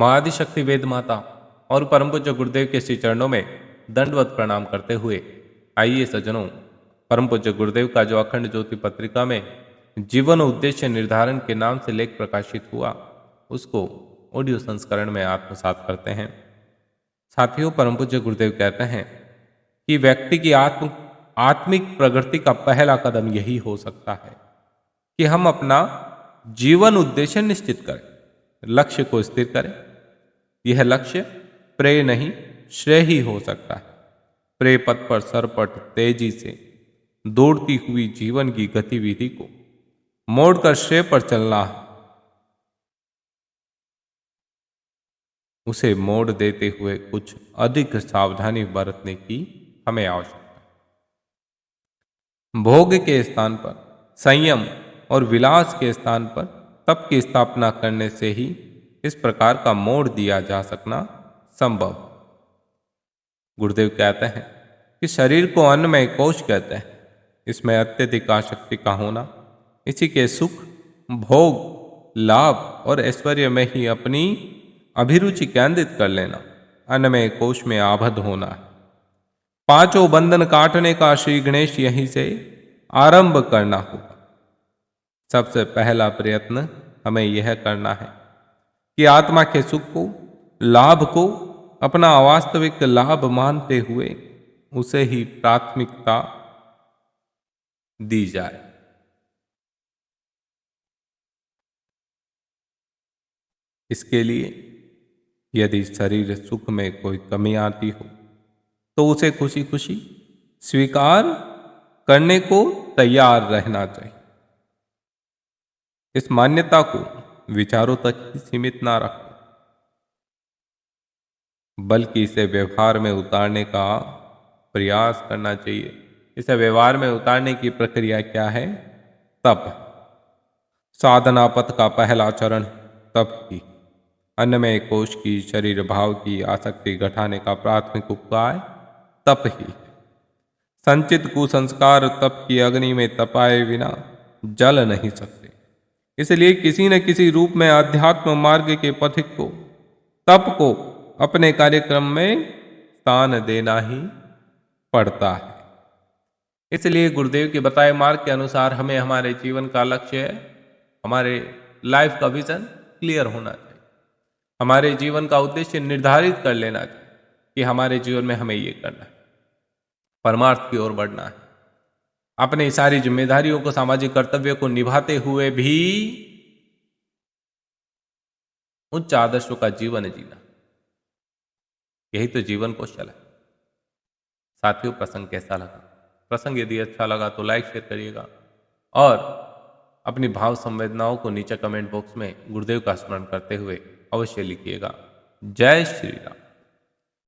महाआदिशक्ति वेद माता और परम पूज्य गुरुदेव के श्री चरणों में दंडवत प्रणाम करते हुए आइए सज्जनों, परम पूज्य गुरुदेव का जो अखंड ज्योति पत्रिका में जीवन उद्देश्य निर्धारण के नाम से लेख प्रकाशित हुआ, उसको ऑडियो संस्करण में आत्मसात करते हैं। साथियों, परम पूज्य गुरुदेव कहते हैं कि व्यक्ति की आत्मिक प्रगति का पहला कदम यही हो सकता है कि हम अपना जीवन उद्देश्य निश्चित करें, लक्ष्य को स्थिर करें। यह लक्ष्य प्रेय नहीं श्रेय ही हो सकता है। प्रेय पथ पर सरपट तेजी से दौड़ती हुई जीवन की गतिविधि को मोड़कर श्रेय पर चलना, उसे मोड़ देते हुए कुछ अधिक सावधानी बरतने की हमें आवश्यकता है। भोग के स्थान पर संयम और विलास के स्थान पर तप की स्थापना करने से ही इस प्रकार का मोड़ दिया जा सकना संभव। गुरुदेव कहते हैं कि शरीर को अन्नमय कोश कहते हैं। इसमें अत्यधिक आसक्ति का होना, इसी के सुख, भोग, लाभ और ऐश्वर्य में ही अपनी अभिरुचि केंद्रित कर लेना, अन्नमय कोश में आबद्ध होना है। पांचों बंधन काटने का श्री गणेश यहीं से आरंभ करना होगा। सबसे पहला प्रयत्न हमें यह करना है कि आत्मा के सुख को, लाभ को अपना वास्तविक लाभ मानते हुए उसे ही प्राथमिकता दी जाए। इसके लिए यदि शरीर सुख में कोई कमी आती हो तो उसे खुशी खुशी स्वीकार करने को तैयार रहना चाहिए। इस मान्यता को विचारों तक ही सीमित ना रखें, बल्कि इसे व्यवहार में उतारने का प्रयास करना चाहिए। इसे व्यवहार में उतारने की प्रक्रिया क्या है? तप। साधना पथ का पहला चरण तप ही। अन्नमय कोश की, शरीर भाव की आसक्ति घटाने का प्राथमिक उपाय तप ही है। संचित कुसंस्कार तप की अग्नि में तपाए बिना जल नहीं सकते। इसलिए किसी न किसी रूप में अध्यात्म मार्ग के पथिक को, तप को अपने कार्यक्रम में स्थान देना ही पड़ता है। इसलिए गुरुदेव के बताए मार्ग के अनुसार हमें हमारे जीवन का लक्ष्य, हमारे लाइफ का विजन क्लियर होना चाहिए। हमारे जीवन का उद्देश्य निर्धारित कर लेना चाहिए कि हमारे जीवन में हमें ये करना है, परमार्थ की ओर बढ़ना है। अपनी सारी जिम्मेदारियों को, सामाजिक कर्तव्यों को निभाते हुए भी उच्च आदर्शों का जीवन जीना, यही तो जीवन कौशल है। साथियों, प्रसंग कैसा लगा? प्रसंग यदि अच्छा लगा तो लाइक शेयर करिएगा और अपनी भाव संवेदनाओं को नीचे कमेंट बॉक्स में गुरुदेव का स्मरण करते हुए अवश्य लिखिएगा। जय श्री राम।